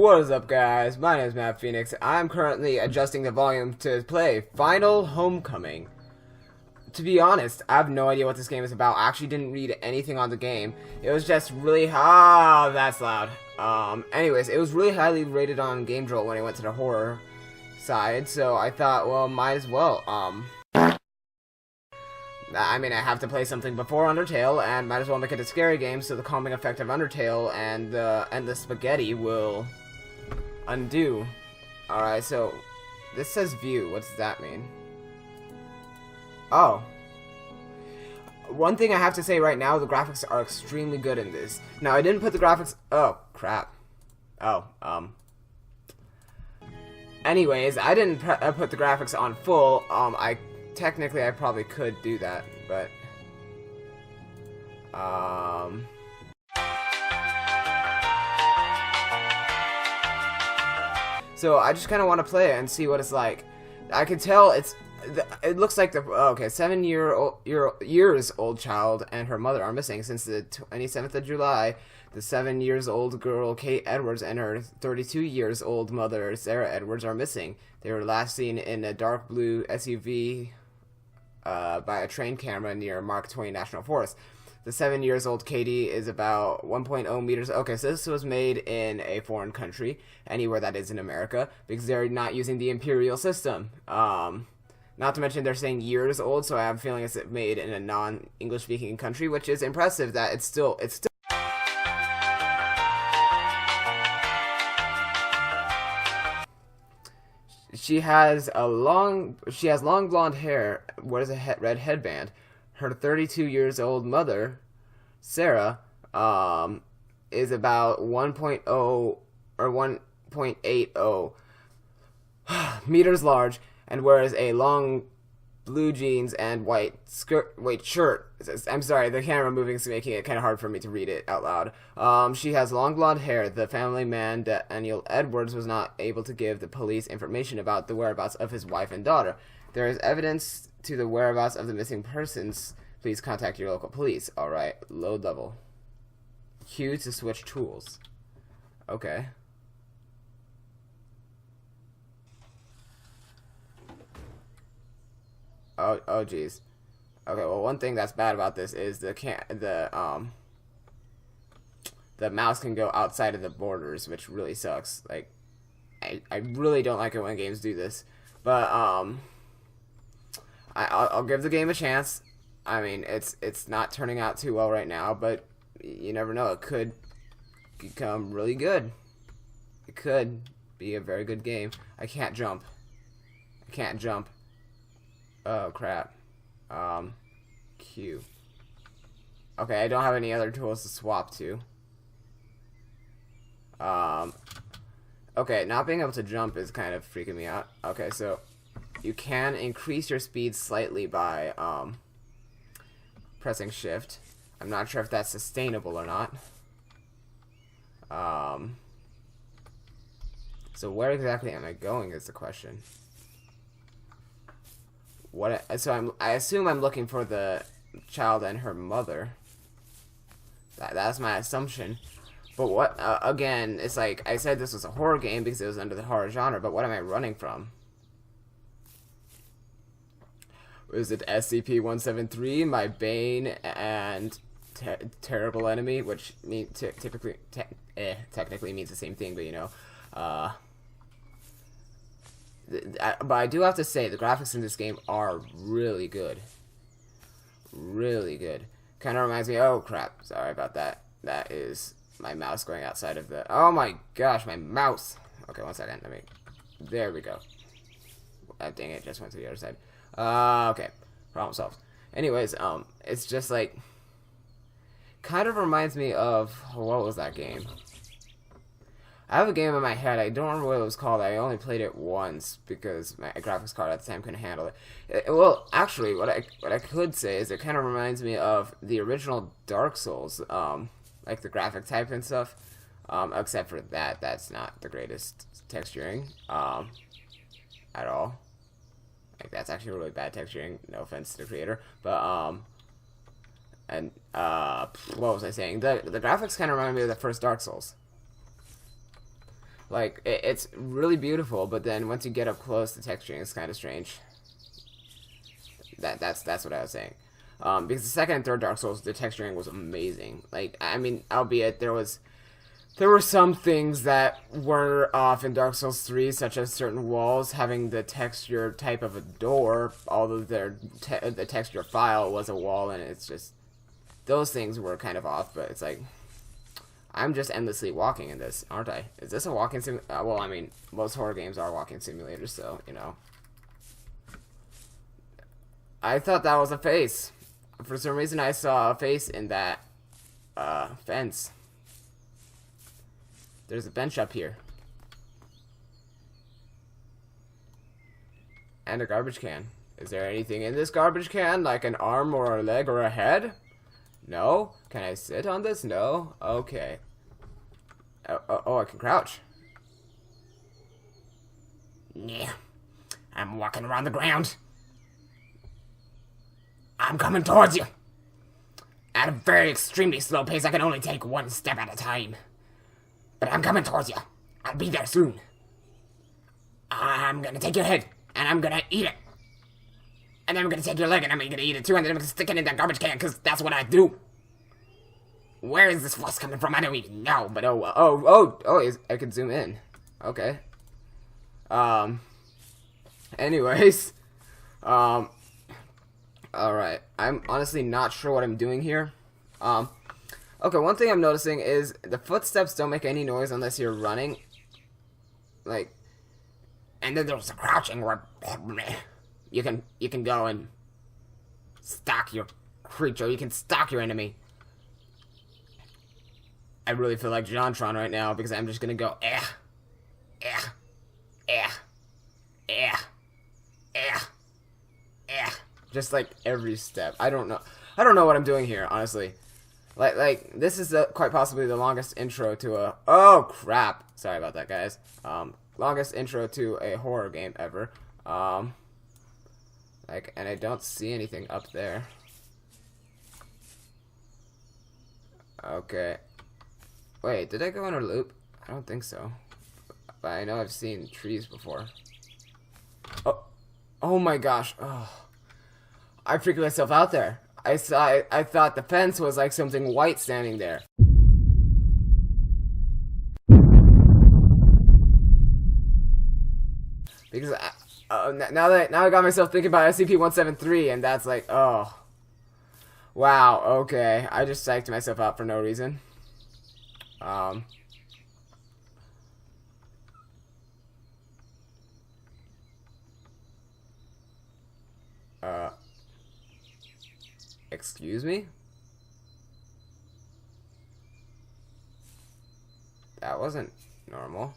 What is up, guys? My name is Matt Phoenix. I'm currently adjusting the volume to play Final Homecoming. To be honest, I have no idea what this game is about. I actually didn't read anything on the game. It was just really... that's loud. Anyways, it was really highly rated on GameJolt when I went to the horror side, so I thought, well, might as well, I mean, I have to play something before Undertale, and might as well make it a scary game so the calming effect of Undertale and the spaghetti will undo. Alright, so this says view. What does that mean? Oh. One thing I have to say right now, the graphics are extremely good in this. Now, I didn't put the graphics... Oh, crap. Oh, anyways, I didn't put the graphics on full. Technically, I probably could do that, but... So, I just kind of want to play it and see what it's like. I can tell it looks like the... Okay, 7-years old child and her mother are missing since the 27th of July. The 7-years-old girl, Kate Edwards, and her 32-years-old mother, Sarah Edwards, are missing. They were last seen in a dark blue SUV... by a train camera near Mark Twain National Forest. The 7-years-old Katie is about 1.0 meters. Okay, so this was made in a foreign country, anywhere that is in America, because they're not using the imperial system. Not to mention they're saying years old, so I have a feeling it's made in a non-English speaking country, which is impressive that it's still. She has long blonde hair, wears a red headband. Her 32-years-old mother, Sarah, is about 1.0 or 1.80 meters large and wears a long blue jeans and white shirt. I'm sorry, the camera moving is making it kind of hard for me to read it out loud. She has long blonde hair. The family man, Daniel Edwards, was not able to give the police information about the whereabouts of his wife and daughter. There is evidence to the whereabouts of the missing persons. Please contact your local police. Alright, load level. Q to switch tools. Okay. Oh geez. Okay, well, one thing that's bad about this is the mouse can go outside of the borders, which really sucks. Like, I really don't like it when games do this. But I'll give the game a chance. I mean, it's not turning out too well right now, but you never know. It could become really good. It could be a very good game. I can't jump. I can't jump. Oh crap. Q. Okay, I don't have any other tools to swap to. Okay, not being able to jump is kind of freaking me out. Okay, so you can increase your speed slightly by pressing shift. I'm not sure if that's sustainable or not. So where exactly am I going is the question. I assume I'm looking for the child and her mother. That's my assumption. But what, again, it's like, I said this was a horror game because it was under the horror genre, but what am I running from? Is it SCP-173, my bane and terrible enemy, which technically means the same thing, but you know, but I do have to say, the graphics in this game are really good. Really good. Kind of reminds me... Oh, crap. Sorry about that. That is my mouse going outside of the... Oh, my gosh, my mouse. Okay, one second. There we go. Dang it, just went to the other side. Okay. Problem solved. Anyways, it's just like... Kind of reminds me of... What was that game? I have a game in my head. I don't remember what it was called. I only played it once because my graphics card at the time couldn't handle it. Well, actually, what I could say is it kind of reminds me of the original Dark Souls, like the graphic type and stuff. Except for that's not the greatest texturing at all. Like, that's actually really bad texturing. No offense to the creator, but and what was I saying? The graphics kind of remind me of the first Dark Souls. Like, it's really beautiful, but then once you get up close, the texturing is kind of strange. That's what I was saying. Because the second and third Dark Souls, the texturing was amazing. Like, I mean, albeit there were some things that were off in Dark Souls 3, such as certain walls having the texture type of a door, although the texture file was a wall, and it's just, those things were kind of off, but it's like, I'm just endlessly walking in this, aren't I? Is this a walking sim? Well, I mean, most horror games are walking simulators, so, you know. I thought that was a face. For some reason, I saw a face in that fence. There's a bench up here. And a garbage can. Is there anything in this garbage can? Like an arm or a leg or a head? No? Can I sit on this? No? Okay. Oh, I can crouch. Yeah. I'm walking around the ground. I'm coming towards you. At a very extremely slow pace, I can only take one step at a time. But I'm coming towards you. I'll be there soon. I'm gonna take your head, and I'm gonna eat it. And then I'm gonna take your leg, and I'm gonna eat it too, and then I'm gonna stick it in that garbage can, because that's what I do. Where is this fuss coming from? I don't even know, but I can zoom in. Okay. Anyways. Alright. I'm honestly not sure what I'm doing here. Okay, one thing I'm noticing is the footsteps don't make any noise unless you're running. Like, and then there's the crouching where you can go and stalk your creature. You can stalk your enemy. I really feel like JonTron right now because I'm just gonna go just like every step. I don't know what I'm doing here, honestly. Like this is quite possibly the longest intro to a oh crap. Sorry about that, guys. Longest intro to a horror game ever. Like, and I don't see anything up there. Okay. Wait, did I go in a loop? I don't think so. But I know I've seen trees before. Oh my gosh. Oh. I freaked myself out there. I thought the fence was like something white standing there. Because now I got myself thinking about SCP-173, and that's like, oh. Wow, okay. I just psyched myself out for no reason. Excuse me? That wasn't normal.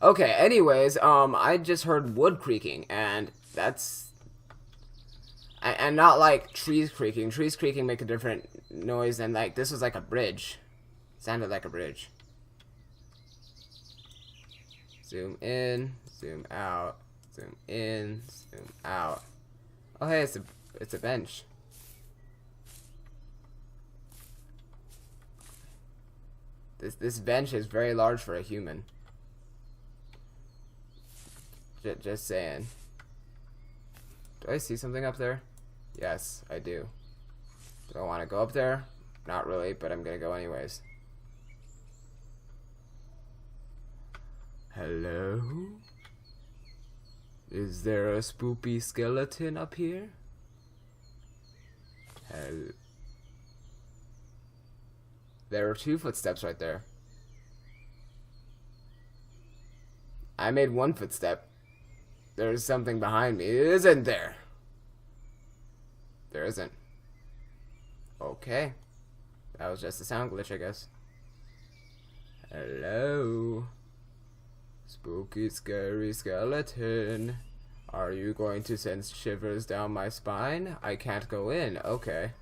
Okay, anyways, I just heard wood creaking, and that's... And not like trees creaking. Trees creaking make a different noise than, like, this was like a bridge. Sounded like a bridge. Zoom in, zoom out, zoom in, zoom out. Oh hey, it's a bench. This bench is very large for a human. Just saying. Do I see something up there? Yes, I do. Do I want to go up there? Not really, but I'm gonna go anyways. Hello? Is there a spoopy skeleton up here? There are 2 footsteps right there. I made 1 footstep. There's something behind me, isn't there? There isn't. Okay. That was just a sound glitch, I guess. Hello? Spooky, scary skeleton. Are you going to send shivers down my spine? I can't go in. Okay.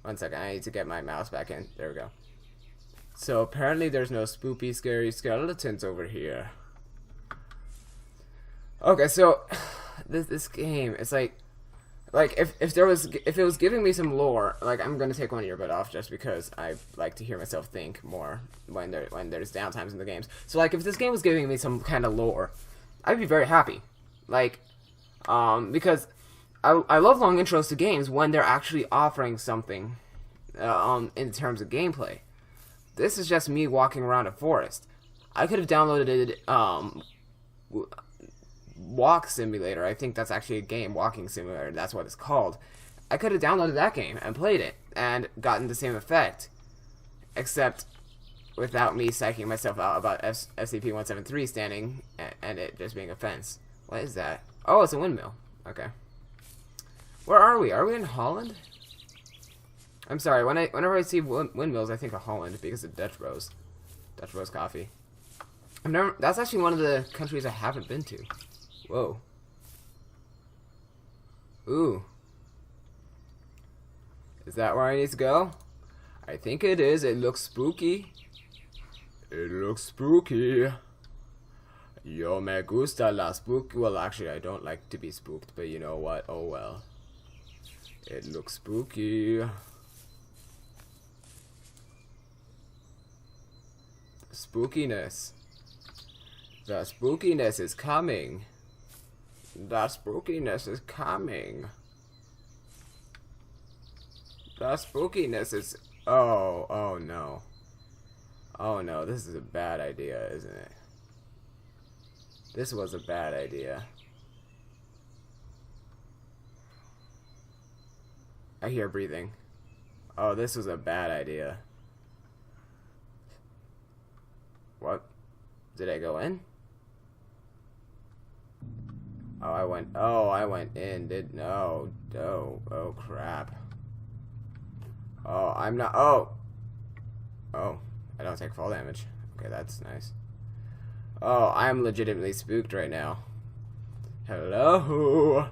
1 second, I need to get my mouse back in. There we go. So apparently there's no spooky, scary skeletons over here. Okay, so this game, it's like like if it was giving me some lore, like I'm gonna take one earbud off just because I like to hear myself think more when there's downtimes in the games. So like if this game was giving me some kind of lore, I'd be very happy. Like, because I love long intros to games when they're actually offering something, in terms of gameplay. This is just me walking around a forest. I could have downloaded Walk Simulator. I think that's actually a game, Walking Simulator. That's what it's called. I could have downloaded that game and played it and gotten the same effect, except without me psyching myself out about SCP-173 standing and it just being a fence. What is that? Oh, it's a windmill. Okay. Where are we? Are we in Holland? I'm sorry. Whenever I see windmills, I think of Holland because of Dutch Bros. Dutch Bros coffee. That's actually one of the countries I haven't been to. Whoa. Ooh. Is that where I need to go? I think it is. It looks spooky. It looks spooky. Yo me gusta la spook. Well, actually, I don't like to be spooked, but you know what? Oh well. It looks spooky. Spookiness. The spookiness is coming. The spookiness is coming. The spookiness is... Oh no. Oh no, this is a bad idea, isn't it? This was a bad idea. I hear breathing. Oh, this was a bad idea. What? Did I go in? Oh, I went in. No. Oh, crap. Oh, I'm not. Oh, I don't take fall damage. Okay, that's nice. Oh, I'm legitimately spooked right now. Hello?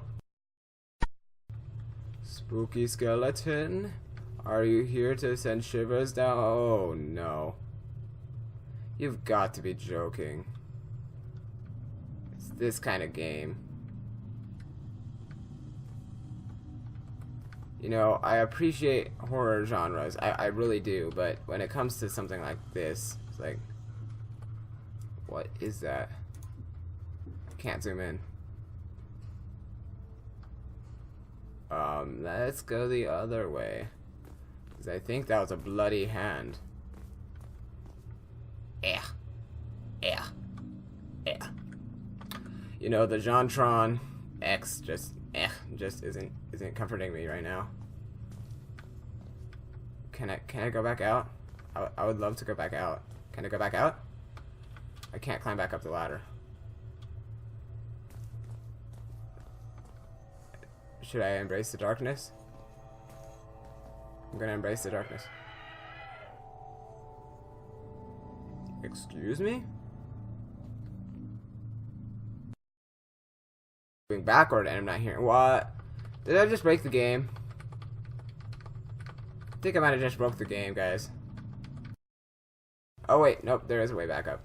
Spooky skeleton? Are you here to send shivers down? Oh, no. You've got to be joking. It's this kind of game. You know, I appreciate horror genres. I really do, but when it comes to something like this, it's like... What is that? Can't zoom in. Let's go the other way. Because I think that was a bloody hand. Yeah. You know, the Jontron X just isn't comforting me right now. Can I go back out? I would love to go back out. Can I go back out? I can't climb back up the ladder. Should I embrace the darkness? I'm gonna embrace the darkness. Excuse me? Going backward and I'm not hearing. What? Did I just break the game? I think I might have just broke the game, guys. Oh wait, nope, there is a way back up.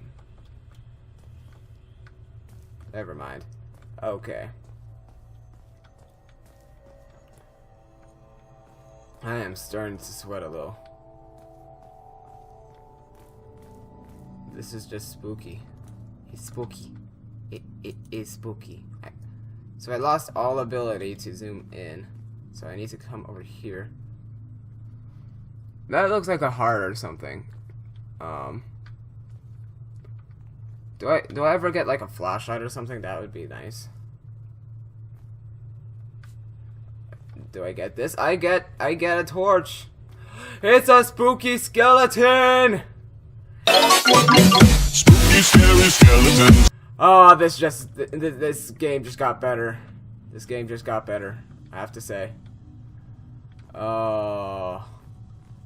Never mind. Okay. I am starting to sweat a little. This is just spooky. It's spooky. It is spooky. So I lost all ability to zoom in. So I need to come over here. That looks like a heart or something. Do I ever get like a flashlight or something? That would be nice. Do I get this? I get a torch. It's a spooky skeleton. Spooky scary skeleton. Oh, this game just got better. This game just got better, I have to say. Oh,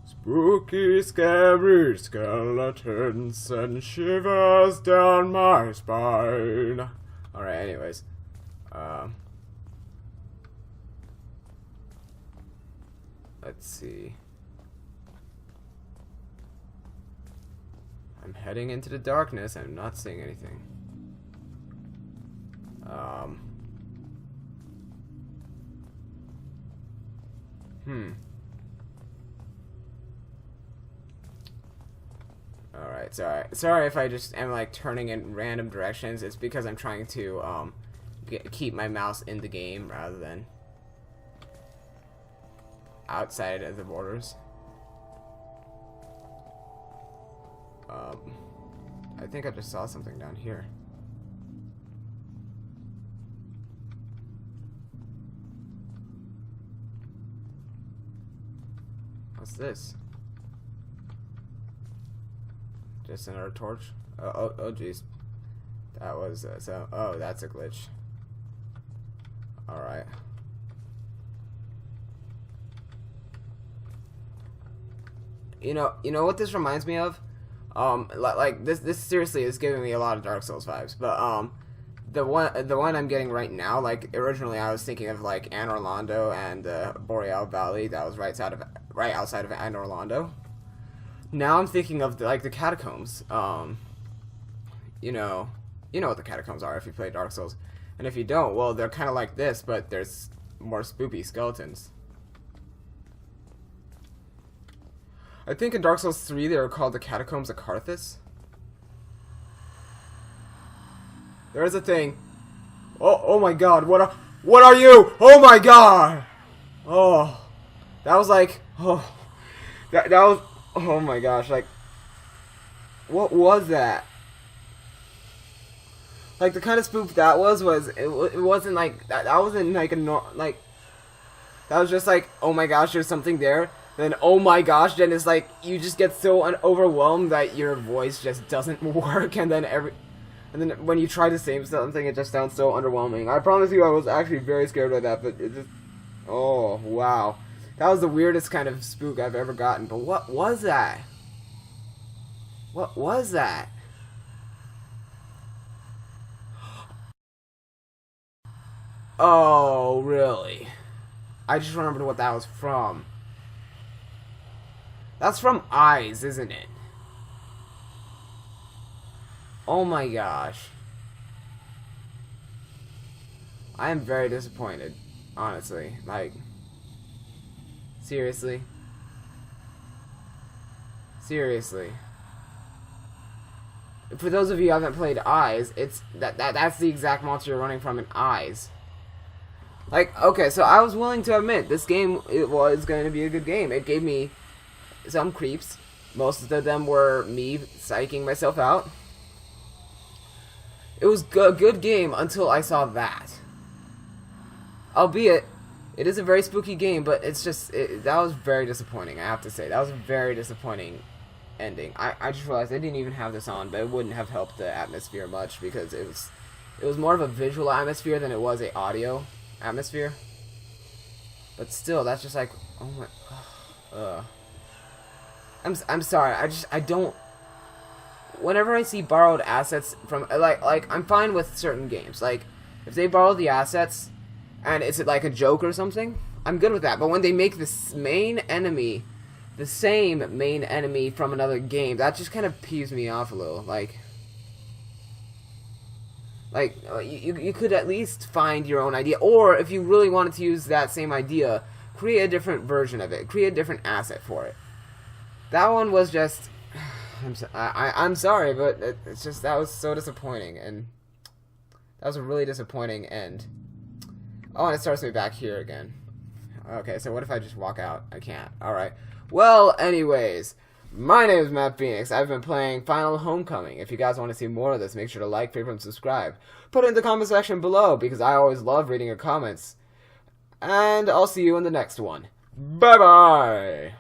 spooky scary skeletons send shivers down my spine. All right, anyways, let's see. I'm heading into the darkness. I'm not seeing anything. Alright, sorry if I just am like turning in random directions. It's because I'm trying to keep my mouse in the game rather than outside of the borders. I think I just saw something down here. What's this? Just another torch? Oh jeez. That was, oh, that's a glitch. Alright. You know what this reminds me of? Like this seriously is giving me a lot of Dark Souls vibes, but the one I'm getting right now, like originally I was thinking of like Anor Londo and Boreal Valley that was right outside of Anor Londo. Now I'm thinking of the catacombs. You know what the catacombs are if you play Dark Souls, and if you don't, well, they're kind of like this, but there's more spoopy skeletons. I think in Dark Souls 3 they were called the Catacombs of Carthus. There's a thing. Oh my God! What are you? Oh my God! Oh, that was like, oh, that was, oh my gosh! Like, what was that? Like the kind of spook that was it wasn't like that wasn't like that was just like, oh my gosh, there's something there. Then oh my gosh, then it's like you just get so overwhelmed that your voice just doesn't work, and then when you try to say something, it just sounds so underwhelming. I promise you, I was actually very scared of that, but it just, oh wow, that was the weirdest kind of spook I've ever gotten. But what was that? What was that? Oh really? I just remembered what that was from. That's from Eyes, isn't it? Oh my gosh. I am very disappointed, honestly. Like, seriously? Seriously. For those of you who haven't played Eyes, it's that's the exact monster you're running from in Eyes. Like, okay, so I was willing to admit this game, it was going to be a good game. It gave me some creeps. Most of them were me psyching myself out. It was a good game until I saw that. Albeit, it is a very spooky game, but it's just, that was very disappointing, I have to say. That was a very disappointing ending. I just realized I didn't even have this on, but it wouldn't have helped the atmosphere much, because it was more of a visual atmosphere than it was a audio atmosphere. But still, that's just like, oh my, I'm sorry, I don't, whenever I see borrowed assets from, like, I'm fine with certain games, like, if they borrow the assets, and it's like a joke or something, I'm good with that, but when they make this main enemy, the same main enemy from another game, that just kind of peeves me off a little, like, you could at least find your own idea, or if you really wanted to use that same idea, create a different version of it, create a different asset for it. That one was just, I'm sorry, but it's just, that was so disappointing, and that was a really disappointing end. Oh, and it starts me back here again. Okay, so what if I just walk out? I can't. Alright. Well, anyways, my name is Matt Phoenix. I've been playing Final Homecoming. If you guys want to see more of this, make sure to like, favorite, and subscribe. Put it in the comment section below, because I always love reading your comments. And I'll see you in the next one. Bye-bye!